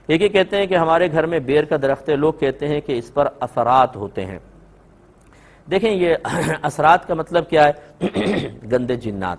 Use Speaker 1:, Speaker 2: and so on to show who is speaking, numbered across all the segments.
Speaker 1: ایک یہ کہتے ہیں کہ ہمارے گھر میں بیر کا درخت ہے، لوگ کہتے ہیں کہ اس پر اثرات ہوتے ہیں۔ دیکھیں یہ اثرات کا مطلب کیا ہے؟ گندے جنات،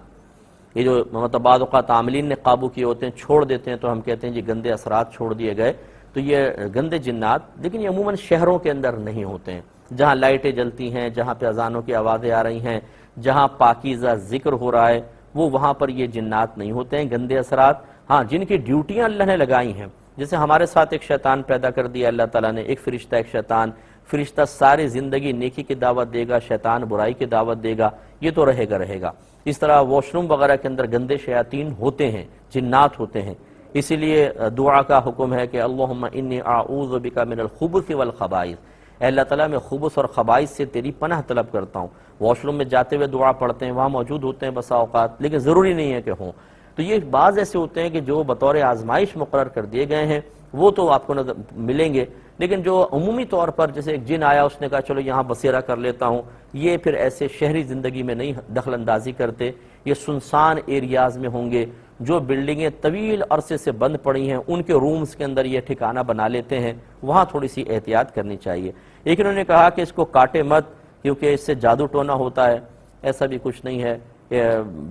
Speaker 1: یہ جو مطلب بعض اوقات عاملین نے قابو کیے ہوتے ہیں، چھوڑ دیتے ہیں، تو ہم کہتے ہیں جی گندے اثرات چھوڑ دیے گئے، تو یہ گندے جنات، لیکن یہ عموماً شہروں کے اندر نہیں ہوتے ہیں، جہاں لائٹیں جلتی ہیں، جہاں پہ اذانوں کی آوازیں آ رہی ہیں، جہاں پاکیزہ ذکر ہو رہا ہے، وہاں پر یہ جنات نہیں ہوتے ہیں گندے اثرات۔ ہاں، جن کی ڈیوٹیاں اللہ نے لگائی ہیں، جیسے ہمارے ساتھ ایک شیطان پیدا کر دیا اللہ تعالیٰ نے، ایک فرشتہ، ایک شیطان، فرشتہ ساری زندگی نیکی کی دعوت دے گا، شیطان برائی کی دعوت دے گا، یہ تو رہے گا۔ اس طرح واش روم وغیرہ کے اندر گندے شیاطین ہوتے ہیں، جنات ہوتے ہیں، اسی لیے دعا کا حکم ہے کہ اللہم انی اعوذ بک من الخبث والخبائث، اے اللہ تعالیٰ میں خبث اور خبائث سے تیری پناہ طلب کرتا ہوں۔ واش روم میں جاتے ہوئے دعا پڑھتے ہیں، وہاں موجود ہوتے ہیں بسا اوقات، لیکن ضروری نہیں ہے کہ ہوں۔ تو یہ بعض ایسے ہوتے ہیں کہ جو بطور آزمائش مقرر کر دیے گئے ہیں، وہ تو آپ کو ملیں گے، لیکن جو عمومی طور پر جیسے ایک جن آیا، اس نے کہا چلو یہاں بسیرا کر لیتا ہوں، یہ پھر ایسے شہری زندگی میں نہیں دخل اندازی کرتے، یہ سنسان ایریاز میں ہوں گے، جو بلڈنگیں طویل عرصے سے بند پڑی ہیں ان کے رومز کے اندر یہ ٹھکانہ بنا لیتے ہیں، وہاں تھوڑی سی احتیاط کرنی چاہیے۔ لیکن انہوں نے کہا کہ اس کو کاٹے مت کیونکہ اس سے جادو ٹونا ہوتا ہے، ایسا بھی کچھ نہیں ہے۔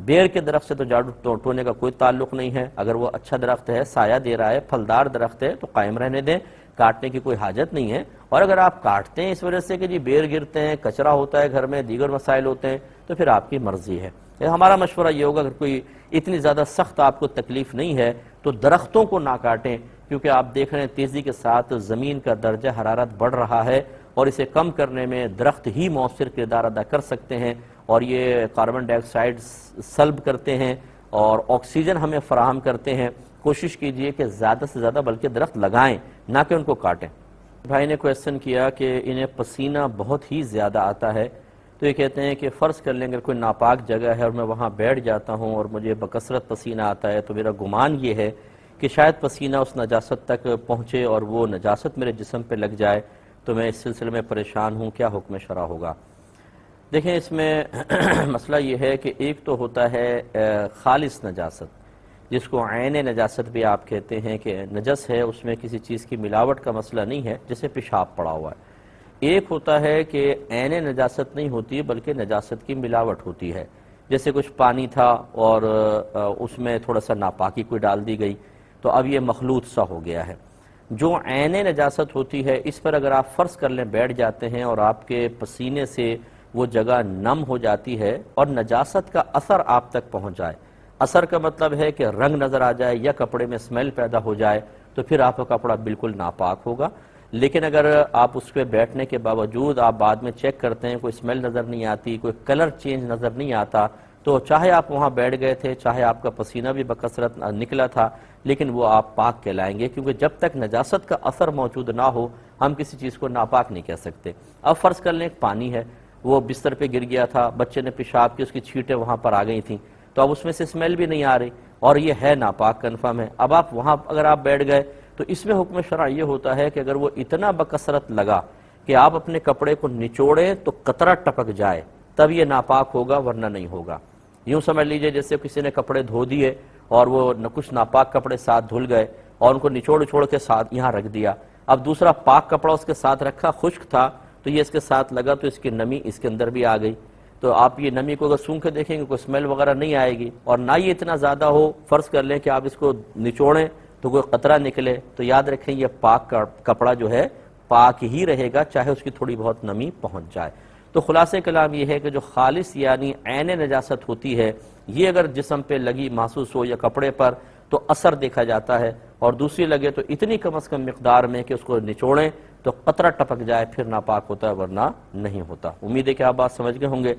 Speaker 1: بیر کے درخت سے تو جادو ٹونے کا کوئی تعلق نہیں ہے، اگر وہ اچھا درخت ہے، سایہ دے رہا ہے، پھلدار درخت ہے تو قائم رہنے دیں، کاٹنے کی کوئی حاجت نہیں ہے۔ اور اگر آپ کاٹتے ہیں اس وجہ سے کہ جی بیر گرتے ہیں، کچرا ہوتا ہے گھر میں، دیگر مسائل ہوتے ہیں، تو پھر آپ کی مرضی ہے۔ ہمارا مشورہ یہ ہوگا اگر کوئی اتنی زیادہ سخت آپ کو تکلیف نہیں ہے تو درختوں کو نہ کاٹیں، کیونکہ آپ دیکھ رہے ہیں تیزی کے ساتھ زمین کا درجہ حرارت بڑھ رہا ہے، اور اسے کم کرنے میں درخت ہی مؤثر کردار ادا کر سکتے ہیں، اور یہ کاربن ڈائی آکسائڈ سلب کرتے ہیں اور آکسیجن ہمیں فراہم کرتے ہیں۔ کوشش کیجئے کہ زیادہ سے زیادہ بلکہ درخت لگائیں، نہ کہ ان کو کاٹیں۔ بھائی نے کویسچن کیا کہ انہیں پسینہ بہت ہی زیادہ آتا ہے، تو یہ کہتے ہیں کہ فرض کر لیں اگر کوئی ناپاک جگہ ہے اور میں وہاں بیٹھ جاتا ہوں اور مجھے بکثرت پسینہ آتا ہے، تو میرا گمان یہ ہے کہ شاید پسینہ اس نجاست تک پہنچے اور وہ نجاست میرے جسم پہ لگ جائے، تو میں اس سلسلے میں پریشان ہوں، کیا حکم شرع ہوگا؟ دیکھیں اس میں مسئلہ یہ ہے کہ ایک تو ہوتا ہے خالص نجاست، جس کو عین نجاست بھی آپ کہتے ہیں کہ نجس ہے، اس میں کسی چیز کی ملاوٹ کا مسئلہ نہیں ہے، جیسے پیشاب پڑا ہوا ہے۔ ایک ہوتا ہے کہ عین نجاست نہیں ہوتی بلکہ نجاست کی ملاوٹ ہوتی ہے، جیسے کچھ پانی تھا اور اس میں تھوڑا سا ناپاکی کوئی ڈال دی گئی، تو اب یہ مخلوط سا ہو گیا ہے۔ جو عین نجاست ہوتی ہے اس پر اگر آپ فرض کر لیں بیٹھ جاتے ہیں اور آپ کے پسینے سے وہ جگہ نم ہو جاتی ہے اور نجاست کا اثر آپ تک پہنچ جائے، اثر کا مطلب ہے کہ رنگ نظر آ جائے یا کپڑے میں اسمیل پیدا ہو جائے، تو پھر آپ کا کپڑا بالکل ناپاک ہوگا۔ لیکن اگر آپ اس پہ بیٹھنے کے باوجود آپ بعد میں چیک کرتے ہیں کوئی اسمیل نظر نہیں آتی، کوئی کلر چینج نظر نہیں آتا، تو چاہے آپ وہاں بیٹھ گئے تھے، چاہے آپ کا پسینہ بھی بکثرت نکلا تھا، لیکن وہ آپ پاک کہلائیں گے، کیونکہ جب تک نجاست کا اثر موجود نہ ہو ہم کسی چیز کو ناپاک نہیں کہہ سکتے۔ اب فرض کر لیں ایک پانی ہے، وہ بستر پہ گر گیا تھا، بچے نے پیشاب کی، اس کی چھینٹیں وہاں پر آ گئی تھیں، تو اب اس میں سے اسمیل بھی نہیں آ رہی اور یہ ہے ناپاک کنفرم ہے۔ اب آپ وہاں اگر آپ بیٹھ گئے تو اس میں حکم شرع یہ ہوتا ہے کہ اگر وہ اتنا بکثرت لگا کہ آپ اپنے کپڑے کو نچوڑیں تو قطرہ ٹپک جائے، تب یہ ناپاک ہوگا، ورنہ نہیں ہوگا۔ یوں سمجھ لیجئے جیسے کسی نے کپڑے دھو دیے اور وہ کچھ ناپاک کپڑے ساتھ دھل گئے اور ان کو نچوڑ کے ساتھ یہاں رکھ دیا، اب دوسرا پاک کپڑا اس کے ساتھ رکھا، خشک تھا، تو یہ اس کے ساتھ لگا تو اس کی نمی اس کے اندر بھی آ گئی، تو آپ یہ نمی کو اگر سونگھ کے دیکھیں گے کوئی اسمیل وغیرہ نہیں آئے گی، اور نہ یہ اتنا زیادہ ہو، فرض کر لیں کہ آپ اس کو نچوڑیں تو کوئی قطرہ نکلے، تو یاد رکھیں یہ پاک کپڑا جو ہے پاک ہی رہے گا، چاہے اس کی تھوڑی بہت نمی پہنچ جائے۔ تو خلاصہ کلام یہ ہے کہ جو خالص یعنی عین نجاست ہوتی ہے، یہ اگر جسم پہ لگی محسوس ہو یا کپڑے پر تو اثر دیکھا جاتا ہے، اور دوسری لگے تو اتنی کم از کم مقدار میں کہ اس کو نچوڑیں تو قطرہ ٹپک جائے، پھر ناپاک ہوتا ہے ورنہ نہیں ہوتا۔ امید ہے کہ آپ بات سمجھ گئے ہوں گے۔